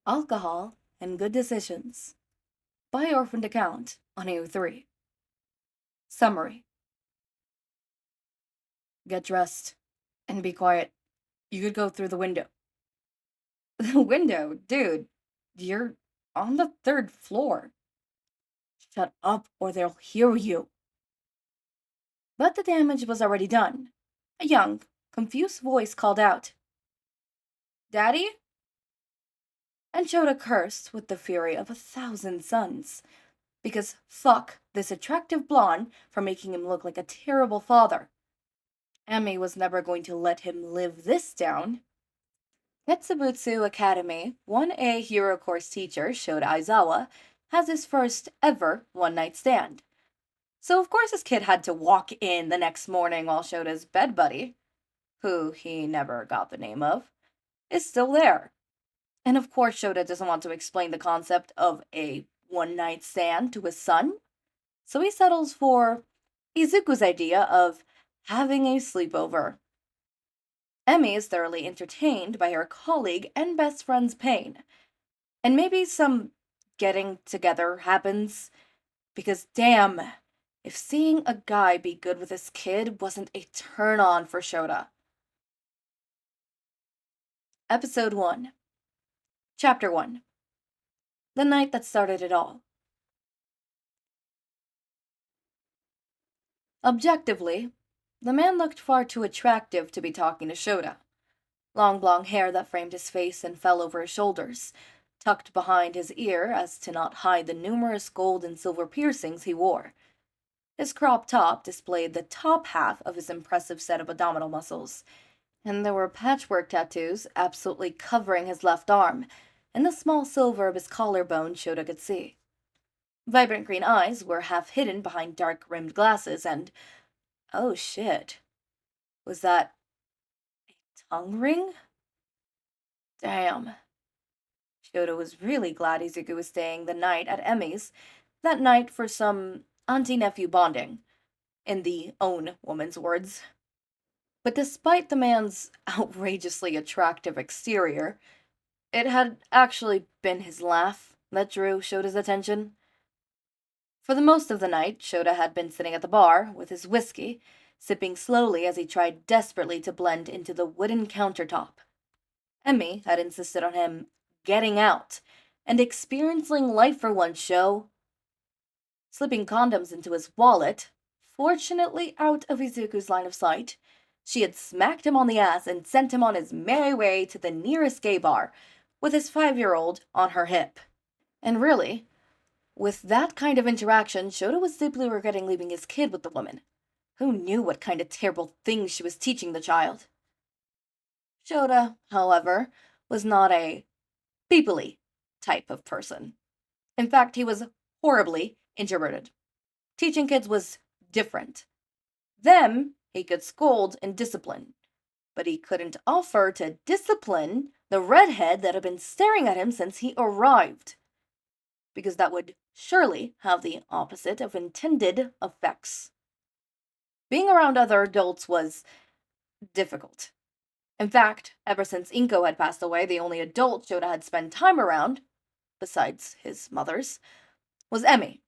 Alcohol and Good Decisions by Orphaned Account on AO3. Summary. Get dressed and be quiet. You could go through the window. The window? Dude, you're on the third floor. Shut up or they'll hear you. But the damage was already done. A young, confused voice called out, Daddy? And Shouta cursed with the fury of 1,000 suns. Because fuck this attractive blonde for making him look like a terrible father. Emmy was never going to let him live this down. Ketsubutsu Academy 1A Hero Course teacher Shouta Aizawa has his first ever one-night stand. So of course his kid had to walk in the next morning while Shota's bed buddy, who he never got the name of, is still there. And of course Shouta doesn't want to explain the concept of a one-night stand to his son, so he settles for Izuku's idea of having a sleepover. Emmy is thoroughly entertained by her colleague and best friend's pain. And maybe some getting together happens, because damn, if seeing a guy be good with his kid wasn't a turn on for Shouta. Episode 1. Chapter 1. The night that started it all. Objectively, the man looked far too attractive to be talking to Shouta. Long blonde hair that framed his face and fell over his shoulders, tucked behind his ear as to not hide the numerous gold and silver piercings he wore. His crop top displayed the top half of his impressive set of abdominal muscles, and there were patchwork tattoos absolutely covering his left arm, and the small silver of his collarbone Shouta could see. Vibrant green eyes were half hidden behind dark-rimmed glasses, and oh shit, was that a tongue ring? Damn. Shouta was really glad Izuku was staying the night at Emmy's, that night for some auntie-nephew bonding, in the own woman's words. But despite the man's outrageously attractive exterior, it had actually been his laugh that drew Shota's attention. For the most of the night, Shouta had been sitting at the bar with his whiskey, sipping slowly as he tried desperately to blend into the wooden countertop. Emmy had insisted on him getting out and experiencing life for once, show. Slipping condoms into his wallet, fortunately out of Izuku's line of sight, she had smacked him on the ass and sent him on his merry way to the nearest gay bar, with his 5-year-old on her hip. And really, with that kind of interaction, Shouta was deeply regretting leaving his kid with the woman. Who knew what kind of terrible things she was teaching the child? Shouta, however, was not a peoply type of person. In fact, he was horribly introverted. Teaching kids was different. Them he could scold and discipline, but he couldn't offer to discipline the redhead that had been staring at him since he arrived, because that would surely have the opposite of intended effects. Being around other adults was difficult. In fact, ever since Inko had passed away, the only adult Shouta had spent time around, besides his mother's, was Emmy.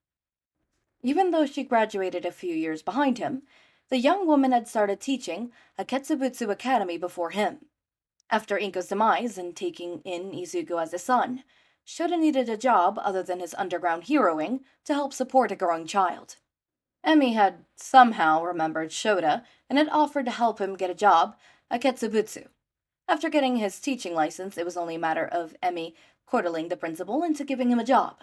Even though she graduated a few years behind him, the young woman had started teaching at Ketsubutsu Academy before him. After Inko's demise and taking in Izuku as his son, Shouta needed a job other than his underground heroing to help support a growing child. Emmy had somehow remembered Shouta and had offered to help him get a job at Ketsubutsu. After getting his teaching license, it was only a matter of Emmy courting the principal into giving him a job.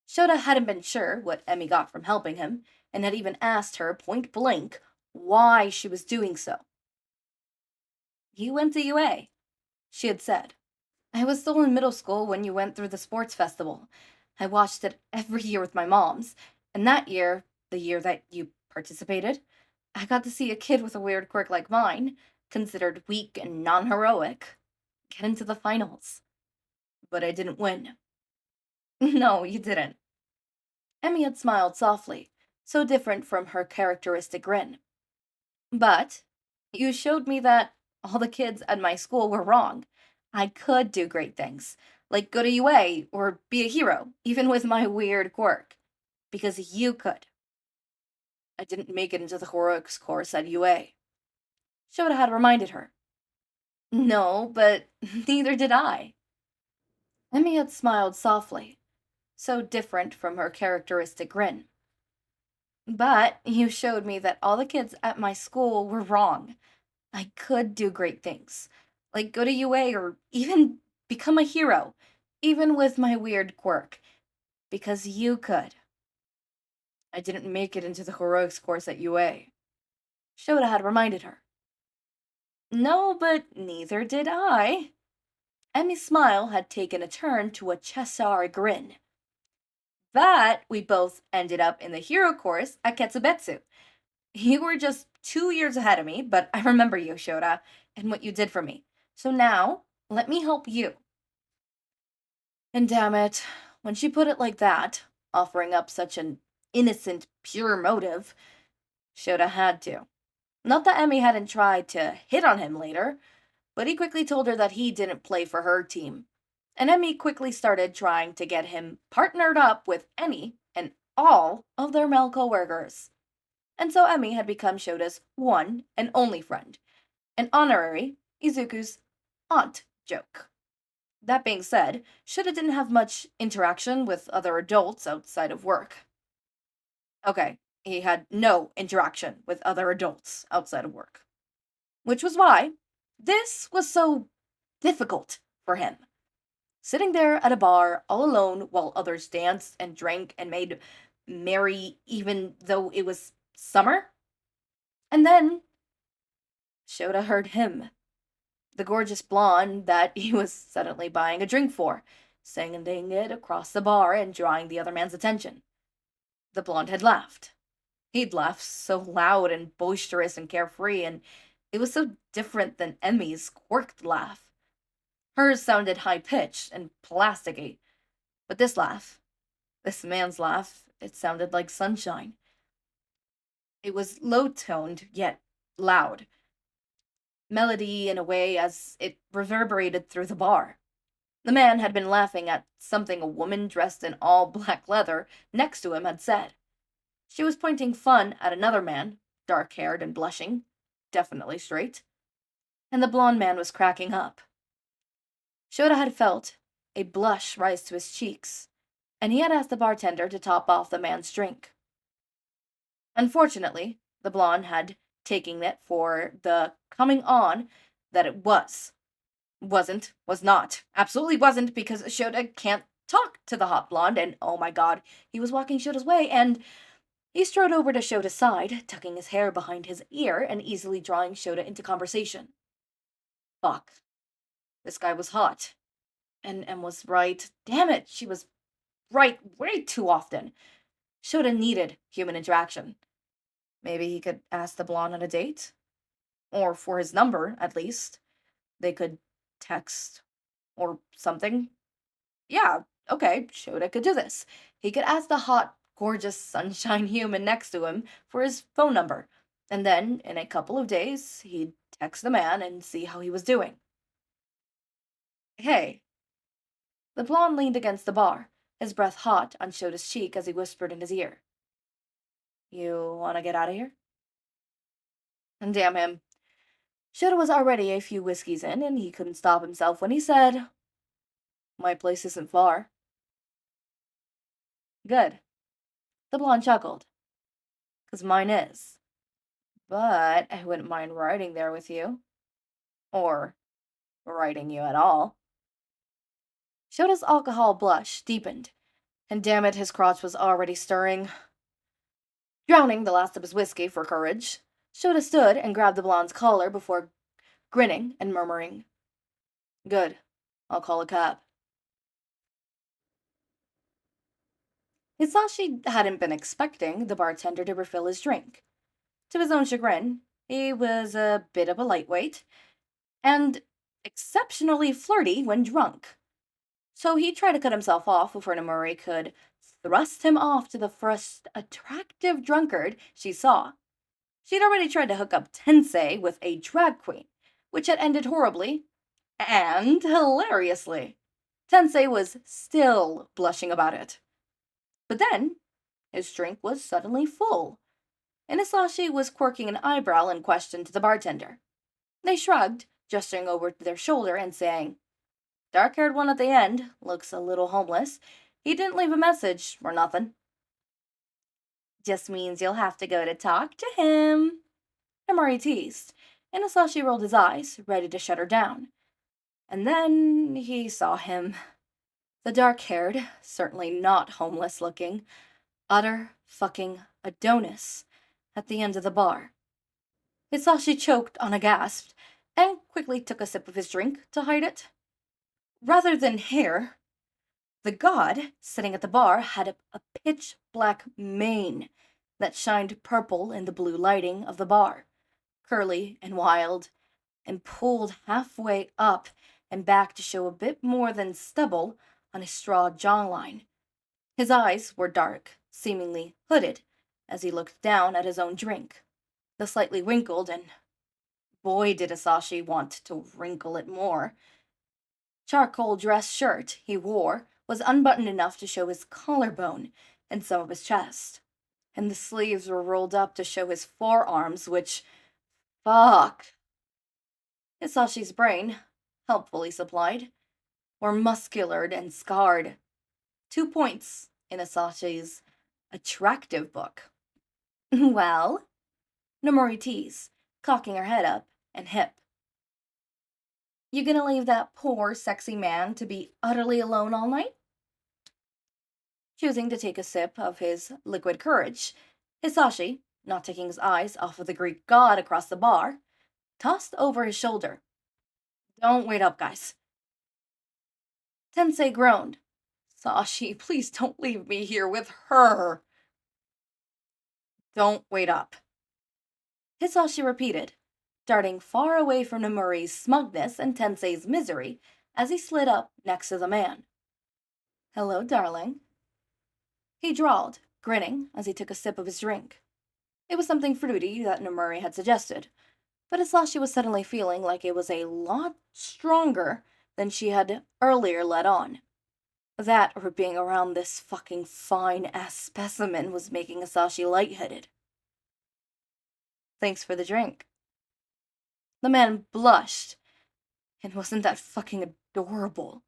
Shouta hadn't been sure what Emmy got from helping him, and had even asked her point blank why she was doing so. You went to UA, she had said. I was still in middle school when you went through the sports festival. I watched it every year with my moms, and that year, the year that you participated, I got to see a kid with a weird quirk like mine, considered weak and non-heroic, get into the finals. But I didn't win. No, you didn't. Emmy had smiled softly, so different from her characteristic grin. But you showed me that all the kids at my school were wrong. I could do great things. Like go to UA or be a hero, even with my weird quirk. Because you could. I didn't make it into the heroics course at UA. Shouta had reminded her. No, but neither did I. Emmy had smiled softly, so different from her characteristic grin. But you showed me that all the kids at my school were wrong. I could do great things, like go to UA or even become a hero, even with my weird quirk, because you could. I didn't make it into the heroics course at UA. Shouta had reminded her. No, but neither did I. Emmy's smile had taken a turn to a Cheshire grin. But we both ended up in the hero course at Ketsubutsu. You were just 2 years ahead of me, but I remember you, Shouta, and what you did for me. So now, let me help you. And damn it, when she put it like that, offering up such an innocent, pure motive, Shouta had to. Not that Emmy hadn't tried to hit on him later, but he quickly told her that he didn't play for her team. And Emmy quickly started trying to get him partnered up with any and all of their male coworkers. And so Emmy had become Shota's one and only friend, an honorary Izuku's aunt joke. That being said, Shota didn't have much interaction with other adults outside of work. Okay, he had no interaction with other adults outside of work. Which was why this was so difficult for him. Sitting there at a bar all alone while others danced and drank and made merry even though it was summer. And then Shota heard him, the gorgeous blonde that he was suddenly buying a drink for, singing it across the bar and drawing the other man's attention. The blonde had laughed. He'd laughed so loud and boisterous and carefree, and it was so different than Emmy's quirked laugh. Hers sounded high pitched and plasticky, but this man's laugh, it sounded like sunshine. It was low toned, yet loud. Melody in a way as it reverberated through the bar. The man had been laughing at something a woman dressed in all black leather next to him had said. She was pointing fun at another man, dark haired and blushing, definitely straight, and the blond man was cracking up. Shota had felt a blush rise to his cheeks, and he had asked the bartender to top off the man's drink. Unfortunately, the blonde had taken it for the coming on that it was. Wasn't, was not, absolutely wasn't, because Shota can't talk to the hot blonde, and oh my god, he was walking Shota's way, and he strode over to Shota's side, tucking his hair behind his ear and easily drawing Shota into conversation. Fuck. This guy was hot. And was right. Damn it, she was right way too often. Shota needed human interaction. Maybe he could ask the blonde on a date? Or for his number, at least. They could text or something. Yeah, okay, Shota could do this. He could ask the hot, gorgeous, sunshine human next to him for his phone number. And then, in a couple of days, he'd text the man and see how he was doing. Hey. The blonde leaned against the bar, his breath hot on Shota's cheek as he whispered in his ear. You want to get out of here? And damn him. Shota was already a few whiskeys in, and he couldn't stop himself when he said, My place isn't far. Good. The blonde chuckled. 'Cause mine is. But I wouldn't mind riding there with you. Or riding you at all. Shota's alcohol blush deepened, and damn it, his crotch was already stirring. Drowning the last of his whiskey for courage, Shota stood and grabbed the blonde's collar before grinning and murmuring, Good. I'll call a cab. He saw she hadn't been expecting the bartender to refill his drink. To his own chagrin, he was a bit of a lightweight, and exceptionally flirty when drunk. So he tried to cut himself off before Namuri could thrust him off to the first attractive drunkard she saw. She'd already tried to hook up Tensei with a drag queen, which had ended horribly and hilariously. Tensei was still blushing about it. But then, his drink was suddenly full, and Isashi was quirking an eyebrow in question to the bartender. They shrugged, gesturing over their shoulder and saying, "Dark-haired one at the end, looks a little homeless. He didn't leave a message or nothing." "Just means you'll have to go to talk to him," Himari teased, and Isashi rolled his eyes, ready to shut her down. And then he saw him. The dark-haired, certainly not homeless-looking, utter fucking Adonis at the end of the bar. Hisashi choked on a gasp and quickly took a sip of his drink to hide it. Rather than hair, the god sitting at the bar had a pitch black mane that shined purple in the blue lighting of the bar, curly and wild, and pulled halfway up and back to show a bit more than stubble on his straw jawline. His eyes were dark, seemingly hooded, as he looked down at his own drink. The slightly wrinkled, and boy did Asashi want to wrinkle it more, charcoal dress shirt he wore was unbuttoned enough to show his collarbone and some of his chest. And the sleeves were rolled up to show his forearms, which, fuck. Hisashi's brain, helpfully supplied, were muscular and scarred. 2 points in Hisashi's attractive book. "Well?" Nomori teased, cocking her head up and hip. "You gonna leave that poor, sexy man to be utterly alone all night?" Choosing to take a sip of his liquid courage, Hisashi, not taking his eyes off of the Greek god across the bar, tossed over his shoulder. "Don't wait up, guys." Tensei groaned. "Sashi, please don't leave me here with her." "Don't wait up." Hisashi repeated, darting far away from Nomori's smugness and Tensei's misery as he slid up next to the man. "Hello, darling," he drawled, grinning as he took a sip of his drink. It was something fruity that Nomori had suggested, but Hisashi was suddenly feeling like it was a lot stronger than she had earlier let on. That, or being around this fucking fine-ass specimen, was making Hisashi lightheaded. "Thanks for the drink." The man blushed, and wasn't that fucking adorable?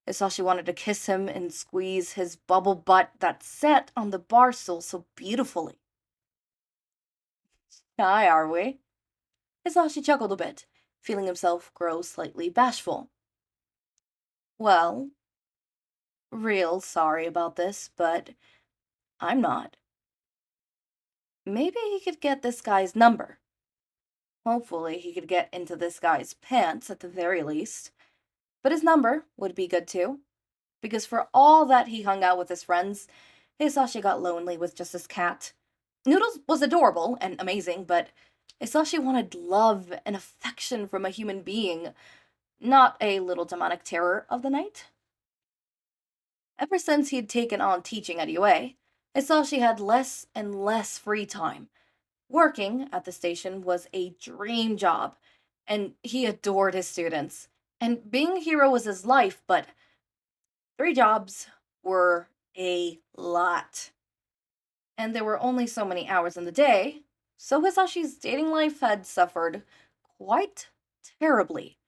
Hisashi wanted to kiss him and squeeze his bubble butt that sat on the bar stool so beautifully. "Shy, are we?" Hisashi chuckled a bit, feeling himself grow slightly bashful. "Well, real sorry about this, but I'm not. Maybe he could get this guy's number. Hopefully he could get into this guy's pants at the very least. But his number would be good too, because for all that he hung out with his friends, Hisashi got lonely with just his cat. Noodles was adorable and amazing, but Hisashi wanted love and affection from a human being, not a little demonic terror of the night. Ever since he'd taken on teaching at UA, Hisashi had less and less free time. Working at the station was a dream job, and he adored his students. And being a hero was his life, but 3 jobs were a lot. And there were only so many hours in the day, so Hisashi's dating life had suffered quite terribly.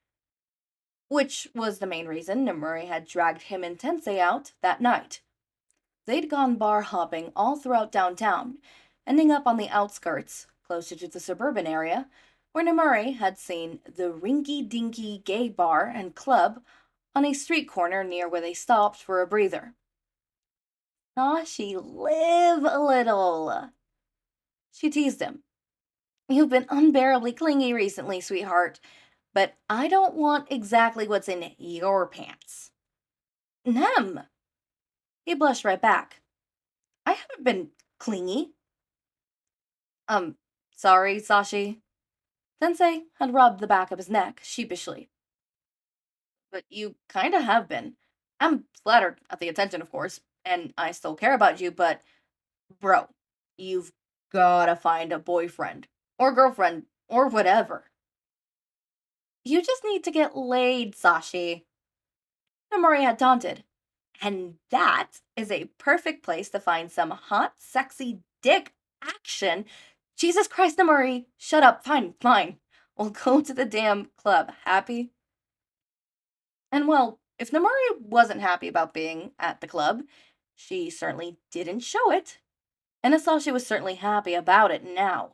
Which was the main reason Nomori had dragged him and Tensei out that night. They'd gone bar hopping all throughout downtown, ending up on the outskirts, closer to the suburban area, where Nomori had seen the rinky-dinky gay bar and club on a street corner near where they stopped for a breather. "Sashi, live a little," she teased him. "You've been unbearably clingy recently, sweetheart, but I don't want exactly what's in your pants." "Nem!" He blushed right back. "I haven't been clingy." Sorry, Sashi." Tensei had rubbed the back of his neck sheepishly. "But you kinda have been. I'm flattered at the attention, of course, and I still care about you, but bro, you've gotta find a boyfriend, or girlfriend, or whatever." "You just need to get laid, Sashi." Namori had taunted. And that is a perfect place to find some hot, sexy dick action. Jesus Christ, Namori, shut up. Fine, fine. We'll go to the damn club. Happy? And well, if Namori wasn't happy about being at the club, she certainly didn't show it. And Asashi was certainly happy about it now.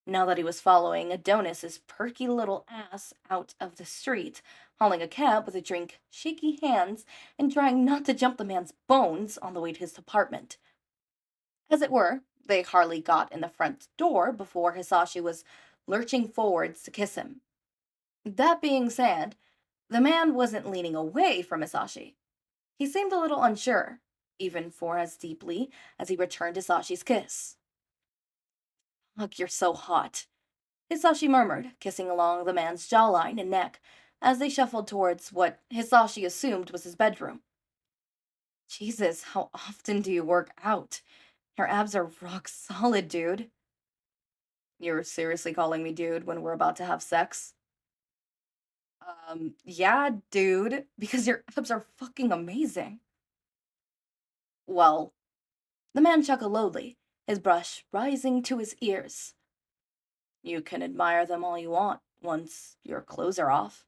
Now that he was following Adonis's perky little ass out of the street, hauling a cab with a drink, shaky hands, and trying not to jump the man's bones on the way to his apartment. As it were, they hardly got in the front door before Hisashi was lurching forwards to kiss him. That being said, the man wasn't leaning away from Hisashi. He seemed a little unsure, even for as deeply as he returned Hisashi's kiss. Look, you're so hot, Hisashi murmured, kissing along the man's jawline and neck as they shuffled towards what Hisashi assumed was his bedroom. Jesus, how often do you work out? Your abs are rock solid, dude. You're seriously calling me dude when we're about to have sex? Yeah, dude, because your abs are fucking amazing. Well, the man chuckled lowly, his brush rising to his ears. You can admire them all you want once your clothes are off.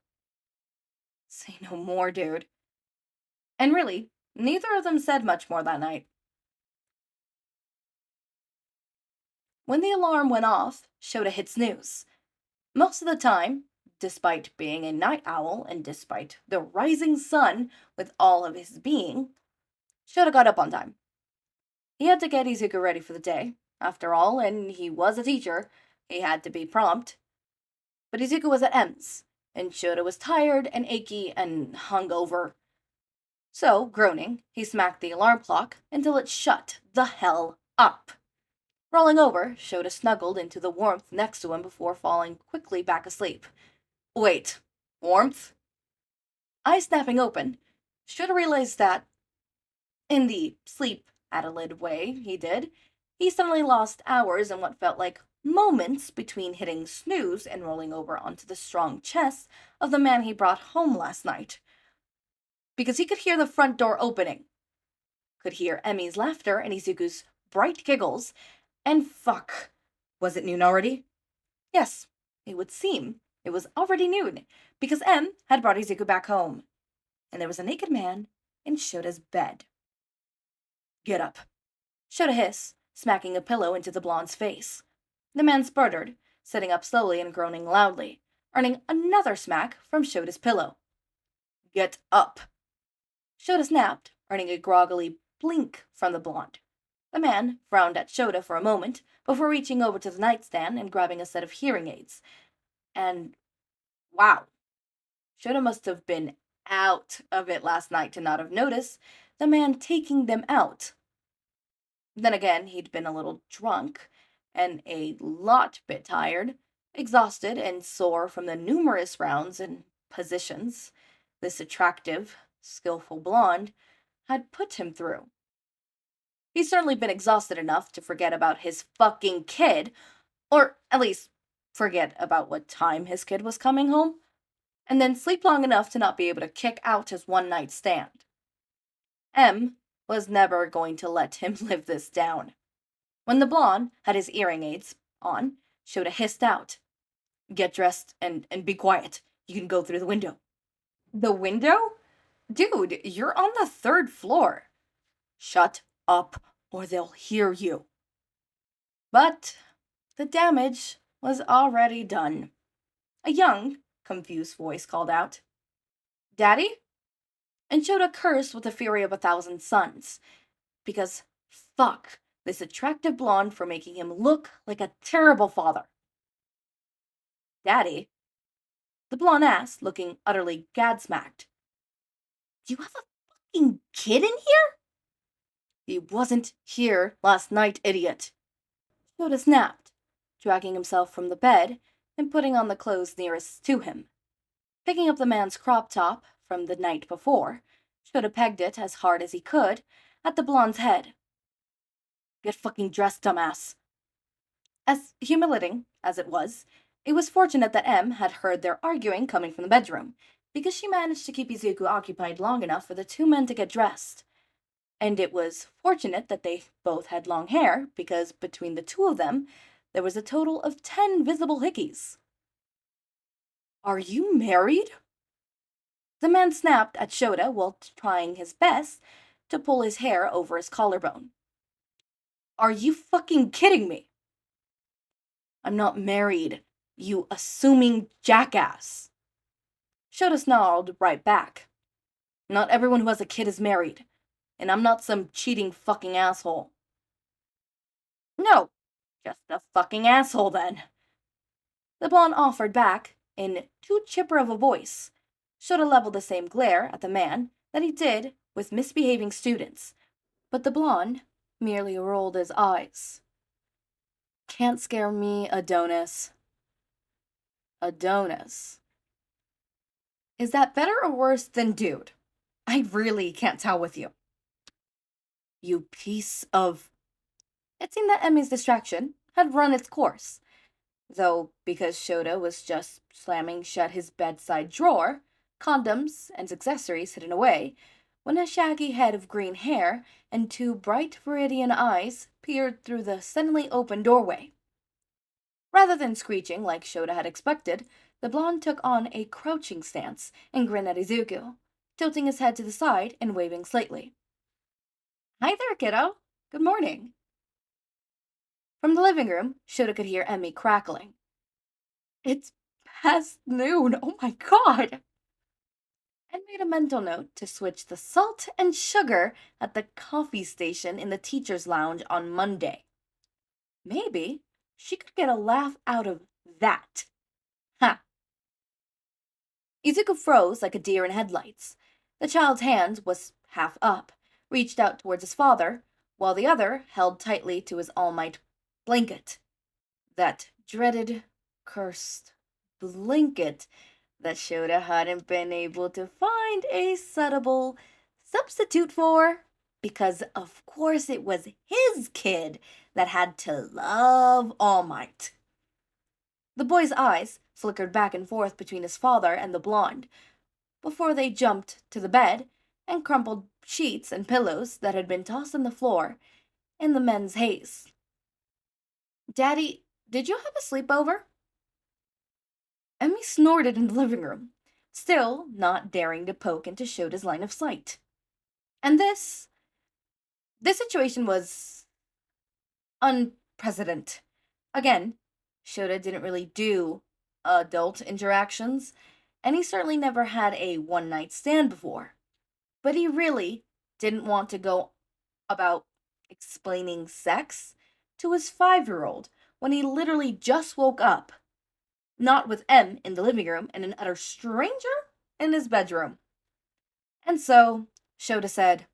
Say no more, dude. And really, neither of them said much more that night. When the alarm went off, Shouta hit snooze. Most of the time, despite being a night owl and despite the rising sun with all of his being, Shouta got up on time. He had to get Izuku ready for the day. After all, and he was a teacher, he had to be prompt. But Izuku was at M's, and Shouta was tired and achy and hungover. So, groaning, he smacked the alarm clock until it shut the hell up. Rolling over, Shouta snuggled into the warmth next to him before falling quickly back asleep. Wait, warmth? Eyes snapping open, Shouta realized that, in the sleep-addled way he suddenly lost hours in what felt like moments between hitting snooze and rolling over onto the strong chest of the man he brought home last night. Because he could hear the front door opening, could hear Emmy's laughter and Izuku's bright giggles, and fuck, was it noon already? Yes, it would seem it was already noon, because M had brought Izuku back home, and there was a naked man in Shota's bed. Get up, Shouta hissed, smacking a pillow into the blonde's face. The man sputtered, sitting up slowly and groaning loudly, earning another smack from Shota's pillow. Get up! Shouta snapped, earning a groggily blink from the blonde. The man frowned at Shouta for a moment before reaching over to the nightstand and grabbing a set of hearing aids. And wow, Shouta must have been out of it last night to not have noticed the man taking them out. Then again, he'd been a little drunk and a lot bit tired, exhausted and sore from the numerous rounds and positions this attractive, skillful blonde had put him through. He'd certainly been exhausted enough to forget about his fucking kid, or at least forget about what time his kid was coming home, and then sleep long enough to not be able to kick out his one night stand. M was never going to let him live this down. When the blonde had his hearing aids on, Shouta hissed out, Get dressed and be quiet. You can go through the window. The window? Dude, you're on the third floor. Shut up, or they'll hear you. But the damage was already done. A young, confused voice called out, Daddy? And Shouta cursed with the fury of 1,000 suns. Because fuck this attractive blonde for making him look like a terrible father. Daddy? The blonde asked, looking utterly gadsmacked. You have a fucking kid in here? He wasn't here last night, idiot. Shouta snapped, dragging himself from the bed and putting on the clothes nearest to him. Picking up the man's crop top from the night before, Shouta pegged it as hard as he could at the blonde's head. Get fucking dressed, dumbass. As humiliating as it was fortunate that M had heard their arguing coming from the bedroom, because she managed to keep Izuku occupied long enough for the two men to get dressed. And it was fortunate that they both had long hair, because between the two of them, there was a total of 10 visible hickeys. Are you married? The man snapped at Shouta while trying his best to pull his hair over his collarbone. Are you fucking kidding me? I'm not married, you assuming jackass. Shouta snarled right back. Not everyone who has a kid is married, and I'm not some cheating fucking asshole. No, just a fucking asshole then. The blonde offered back, in too chipper of a voice. Shouta leveled the same glare at the man that he did with misbehaving students, but the blonde merely rolled his eyes. Can't scare me, Adonis. Adonis. Is that better or worse than dude? I really can't tell with you. You piece of... It seemed that Emmy's distraction had run its course, though because Shouta was just slamming shut his bedside drawer, condoms and accessories hidden away, when a shaggy head of green hair and two bright viridian eyes peered through the suddenly open doorway. Rather than screeching like Shouta had expected, the blonde took on a crouching stance and grinned at Izuku, tilting his head to the side and waving slightly. Hi there, kiddo. Good morning. From the living room, Shouta could hear Emmy crackling. It's past noon, oh my god! And made a mental note to switch the salt and sugar at the coffee station in the teacher's lounge on Monday. Maybe she could get a laugh out of that. Ha! Izuku froze like a deer in headlights. The child's hand was half up, reached out towards his father, while the other held tightly to his All Might blanket. That dreaded, cursed blanket that Shouta hadn't been able to find a suitable substitute for, because of course it was his kid that had to love All Might. The boy's eyes flickered back and forth between his father and the blonde, before they jumped to the bed and crumpled sheets and pillows that had been tossed on the floor in the men's haze. Daddy, did you have a sleepover? Emmy snorted in the living room, still not daring to poke into Shota's line of sight. And this situation was unprecedented. Again, Shouta didn't really do adult interactions, and he certainly never had a one-night stand before. But he really didn't want to go about explaining sex to his 5-year-old when he literally just woke up, not with M in the living room and an utter stranger in his bedroom. And so, Shouta said,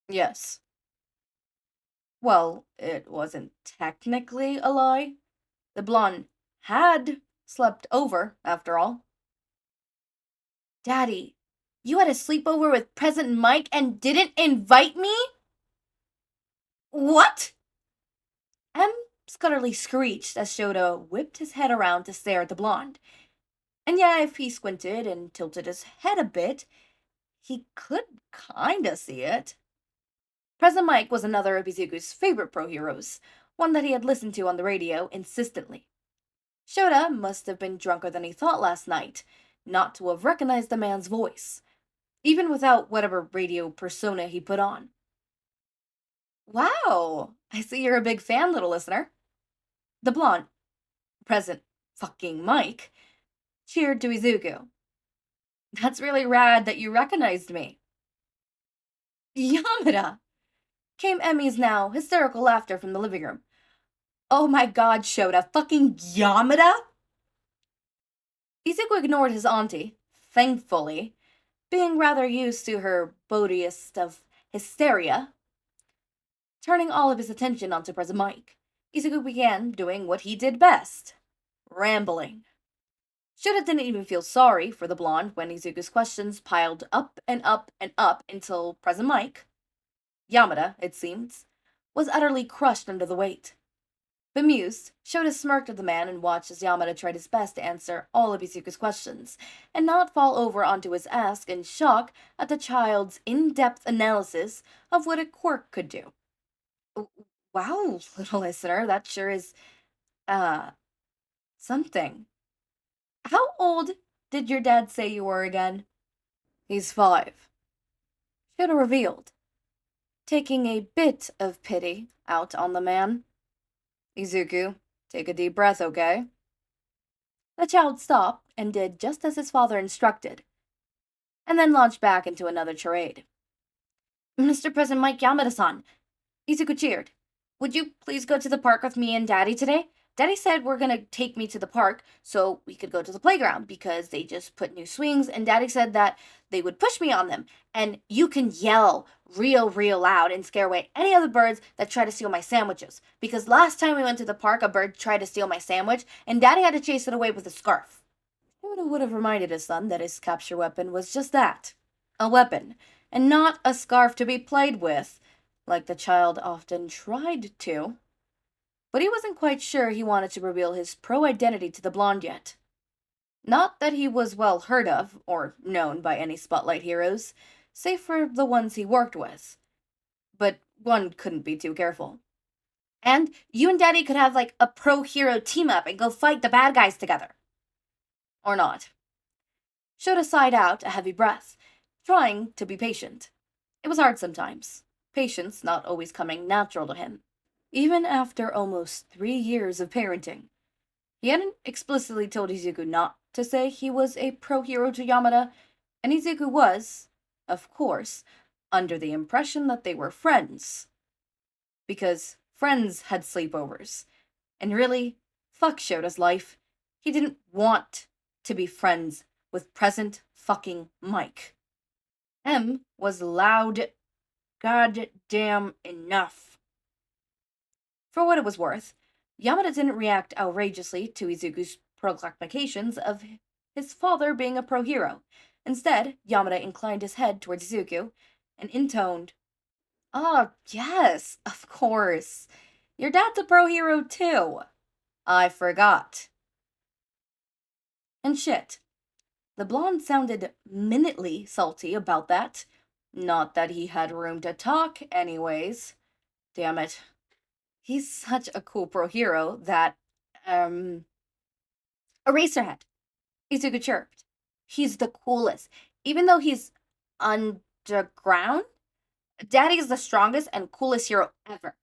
yes. Well, it wasn't technically a lie. The blonde had slept over, after all. Daddy, you had a sleepover with President Mike and didn't invite me? What? M scutterly screeched as Shouta whipped his head around to stare at the blonde. And yeah, if he squinted and tilted his head a bit, he could kinda see it. President Mike was another of Izuku's favorite pro heroes, one that he had listened to on the radio insistently. Shouta must have been drunker than he thought last night, not to have recognized the man's voice, even without whatever radio persona he put on. Wow, I see you're a big fan, little listener. The blonde, President fucking Mike, cheered to Izuku. That's really rad that you recognized me. Yamada! Came Emmy's now hysterical laughter from the living room. Oh my god, Shouta, fucking Yamada? Izuku ignored his auntie, thankfully, being rather used to her boutiest of hysteria. Turning all of his attention onto President Mike, Izuku began doing what he did best, rambling. Shouta didn't even feel sorry for the blonde when Izuku's questions piled up and up and up until President Mike, Yamada, it seems, was utterly crushed under the weight. Bemused, Shota smirked at the man and watched as Yamada tried his best to answer all of Izuku's questions, and not fall over onto his ass in shock at the child's in-depth analysis of what a quirk could do. Wow, little listener, that sure is, uh, something. How old did your dad say you were again? He's 5. Shota revealed, taking a bit of pity out on the man. Izuku, take a deep breath, okay? The child stopped and did just as his father instructed, and then launched back into another charade. Mr. President Mike Yamada-san, Izuku cheered. Would you please go to the park with me and Daddy today? Daddy said we're gonna take me to the park so we could go to the playground because they just put new swings, and Daddy said that they would push me on them, and you can yell real loud and scare away any of the birds that try to steal my sandwiches. Because last time we went to the park, a bird tried to steal my sandwich, and Daddy had to chase it away with a scarf. Yoda would have reminded his son that his capture weapon was just that, a weapon, and not a scarf to be played with, like the child often tried to. But he wasn't quite sure he wanted to reveal his pro-identity to the blonde yet. Not that he was well heard of, or known by any Spotlight heroes, save for the ones he worked with. But one couldn't be too careful. And you and Daddy could have like a pro-hero team-up and go fight the bad guys together. Or not. Shota sighed out a heavy breath, trying to be patient. It was hard sometimes, patience not always coming natural to him, even after almost 3 years of parenting. He hadn't explicitly told Izuku not to say he was a pro-hero to Yamada, and Izuku was, of course, under the impression that they were friends. Because friends had sleepovers. And really, fuck Shota's life. He didn't want to be friends with present fucking Mike. M was loud goddamn enough. For what it was worth, Yamada didn't react outrageously to Izuku's proclamations of his father being a pro-hero. Instead, Yamada inclined his head towards Izuku and intoned, "Ah, yes, of course. Your dad's a pro-hero too. I forgot." And shit, the blonde sounded minutely salty about that. Not that he had room to talk, anyways. Damn it. He's such a cool pro-hero that, Eraserhead. Izuku chirped. He's the coolest. Even though he's underground, Daddy is the strongest and coolest hero ever.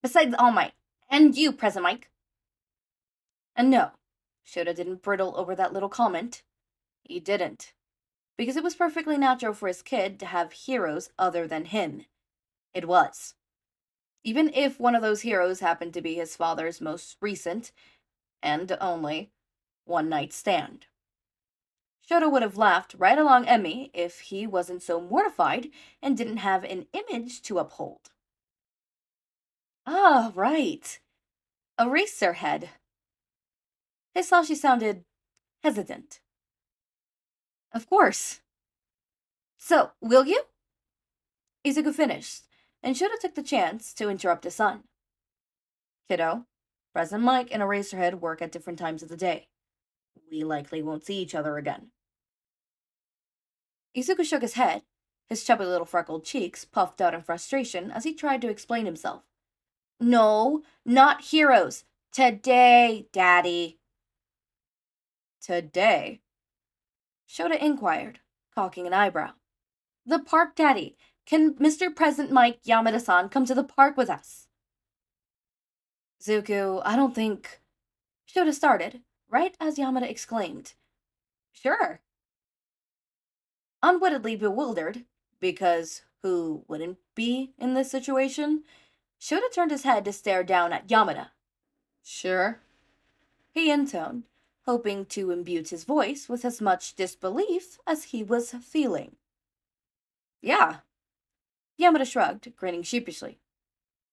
Besides All Might. And you, President Mike. And no, Shota didn't brittle over that little comment. He didn't. Because it was perfectly natural for his kid to have heroes other than him. It was. Even if one of those heroes happened to be his father's most recent, and only, one-night stand. Shota would have laughed right along Emmy if he wasn't so mortified and didn't have an image to uphold. Ah, right. Eraserhead. He saw she sounded hesitant. Of course. So, will you? Izuku finished, and Shota took the chance to interrupt his son. Kiddo, President Mike and Eraserhead work at different times of the day. We likely won't see each other again. Izuku shook his head, his chubby little freckled cheeks puffed out in frustration as he tried to explain himself. No, not heroes. Today, Daddy. Today? Shota inquired, cocking an eyebrow. The park, Daddy. Can Mr. President Mike Yamada-san come to the park with us? Zuko, I don't think... Shota started, right as Yamada exclaimed, Sure. Unwittingly bewildered, because who wouldn't be in this situation, Shota turned his head to stare down at Yamada. Sure. He intoned, hoping to imbue his voice with as much disbelief as he was feeling. Yeah. Yamada shrugged, grinning sheepishly.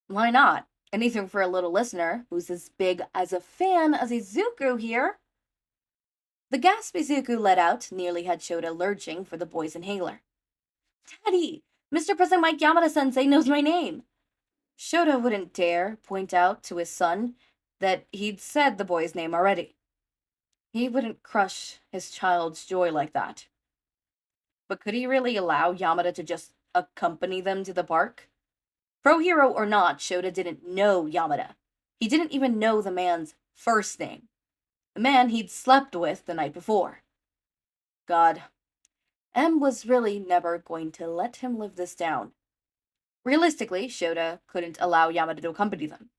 Why not? Anything for a little listener who's as big as a fan as Izuku here. The gasp Izuku let out nearly had Shota lurching for the boy's inhaler. Daddy! Mr. President Mike Yamada-sensei knows my name! Shota wouldn't dare point out to his son that he'd said the boy's name already. He wouldn't crush his child's joy like that. But could he really allow Yamada to just accompany them to the park? Pro hero or not, Shouta didn't know Yamada. He didn't even know the man's first name. The man he'd slept with the night before. God, M was really never going to let him live this down. Realistically, Shouta couldn't allow Yamada to accompany them.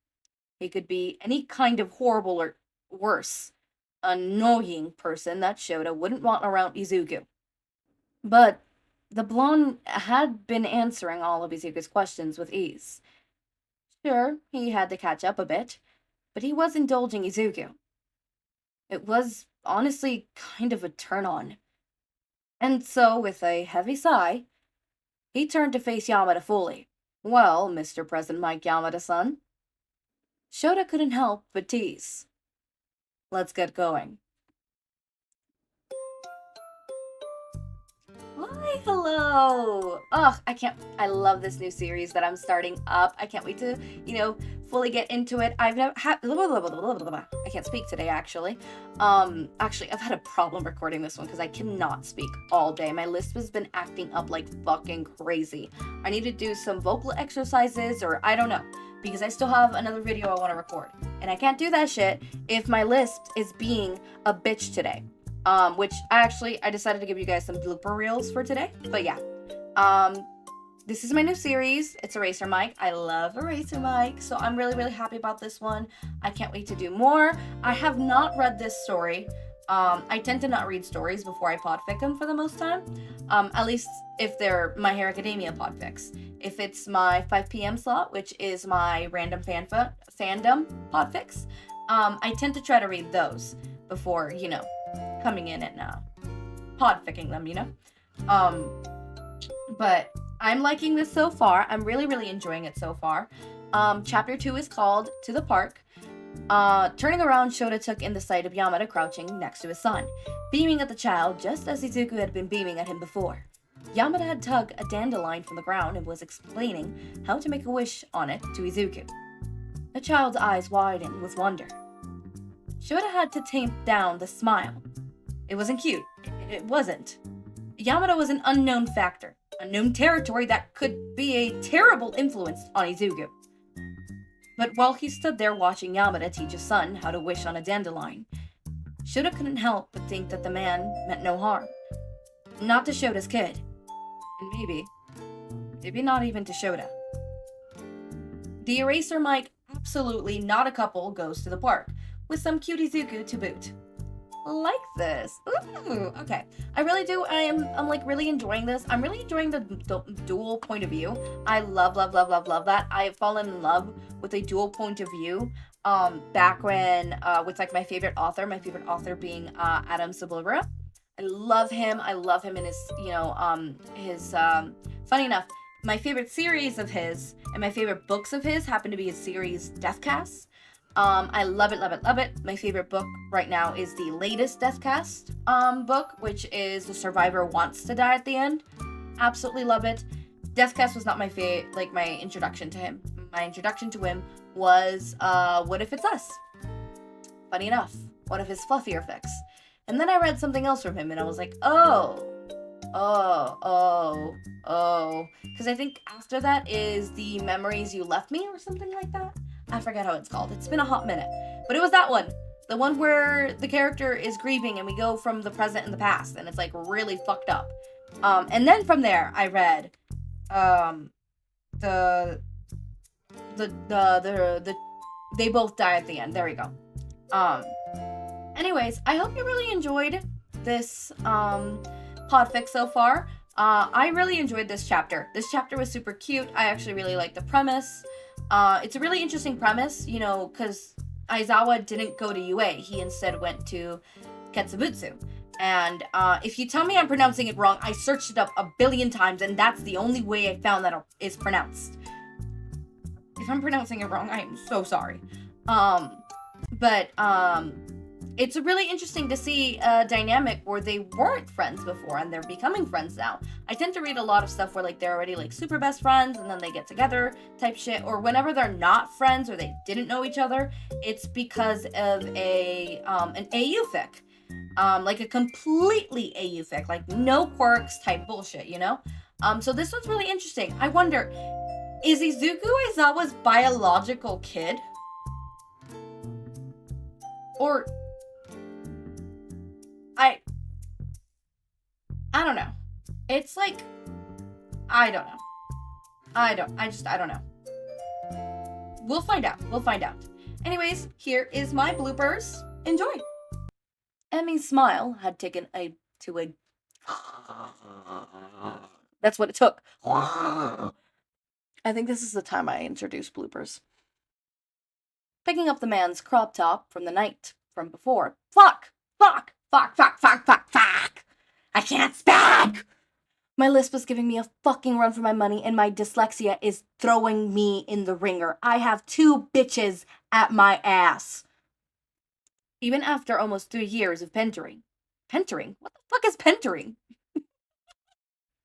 He could be any kind of horrible or worse, annoying person that Shouta wouldn't want around Izuku. But the blonde had been answering all of Izuku's questions with ease. Sure, he had to catch up a bit, but he was indulging Izuku. It was honestly kind of a turn-on. And so, with a heavy sigh, he turned to face Yamada fully. Well, Mr. President Mike Yamada-san. Shouta couldn't help but tease. Let's get going. Hi, hello! Ugh, I love this new series that I'm starting up. I can't wait to, fully get into it. I've never had, I can't speak today, actually. Actually, I've had a problem recording this one because I cannot speak all day. My lisp has been acting up like fucking crazy. I need to do some vocal exercises, or I don't know, because I still have another video I want to record. And I can't do that shit if my lisp is being a bitch today. Which I decided to give you guys some blooper reels for today. But yeah, this is my new series. It's EraserMic. I love EraserMic, so I'm really, really happy about this one. I can't wait to do more. I have not read this story. I tend to not read stories before I podfic them for the most time. At least if they're My Hero Academia podfics. If it's my 5 p.m. slot, which is my random fandom podfics, I tend to try to read those before, coming in and podficking them, But I'm liking this so far. I'm really, really enjoying it so far. Chapter 2 is called To the Park. Turning around, Shouta took in the sight of Yamada crouching next to his son, beaming at the child just as Izuku had been beaming at him before. Yamada had dug a dandelion from the ground and was explaining how to make a wish on it to Izuku. The child's eyes widened with wonder. Shouta had to tamp down the smile. It wasn't cute. It wasn't. Yamada was an unknown factor, unknown territory that could be a terrible influence on Izuku. But while he stood there watching Yamada teach his son how to wish on a dandelion, Shouta couldn't help but think that the man meant no harm. Not to Shota's kid. And maybe not even to Shouta. The EraserMic Absolutely Not a Couple goes to the park, with some cute Izuku to boot. Like this. Ooh, okay. I really do. I'm like really enjoying this. I'm really enjoying the dual point of view. I love that. I have fallen in love with a dual point of view. Back when with like my favorite author being Adam Sabulvera. I love him in his funny enough, my favorite series of his and my favorite books of his happen to be his series Deathcast. I love it. My favorite book right now is the latest Deathcast book, which is The Survivor Wants to Die at the End. Absolutely love it. Deathcast was not my my introduction to him. My introduction to him was What If It's Us? Funny enough, one of his fluffier fics. And then I read something else from him and I was like, oh. Because I think after that is The Memories You Left Me or something like that. I forget how it's called. It's been a hot minute. But it was that one. The one where the character is grieving and we go from the present and the past. And it's like really fucked up. And then from there, I read They Both Die at the End. There we go. Anyways, I hope you really enjoyed this podfic so far. I really enjoyed this chapter. This chapter was super cute. I actually really liked the premise. It's a really interesting premise, because Aizawa didn't go to UA. He instead went to Ketsubutsu. And if you tell me I'm pronouncing it wrong, I searched it up a billion times, and that's the only way I found that it's pronounced. If I'm pronouncing it wrong, I am so sorry. But it's really interesting to see a dynamic where they weren't friends before and they're becoming friends now. I tend to read a lot of stuff where like they're already like super best friends and then they get together type shit, or whenever they're not friends or they didn't know each other, it's because of an AU fic. Like a completely AU fic, like no quirks type bullshit, you know? So this one's really interesting. I wonder, is Izuku Aizawa's biological kid? Or I don't know. It's like, I don't know. I don't know. We'll find out. Anyways, here is my bloopers. Enjoy. Emmy's smile had taken to a that's what it took. I think this is the time I introduce bloopers. Picking up the man's crop top from the night from before. Fuck! I can't speak! My lisp was giving me a fucking run for my money, and my dyslexia is throwing me in the ringer. I have 2 bitches at my ass. Even after almost 3 years of pentoring. Pentoring? What the fuck is pentoring?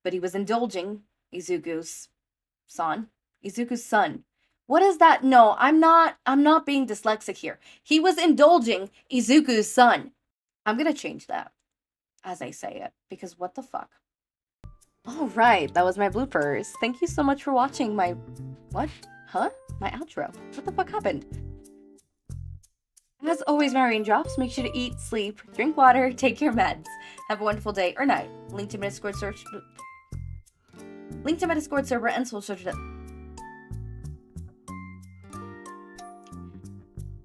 But he was indulging Izuku's son. What is that? No, I'm not being dyslexic here. He was indulging Izuku's son. I'm gonna change that as I say it, because what the fuck? Alright, that was my bloopers. Thank you so much for watching my... What? Huh? My outro. What the fuck happened? As always, my raindrops, make sure to eat, sleep, drink water, take your meds. Have a wonderful day or night. Link to my Discord server and social...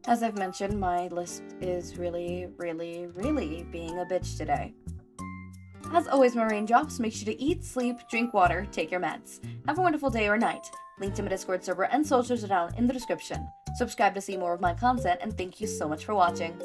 As I've mentioned, my list is really being a bitch today. As always, my raindrops, make sure to eat, sleep, drink water, take your meds. Have a wonderful day or night. Link to my Discord server and socials are down in the description. Subscribe to see more of my content, and thank you so much for watching.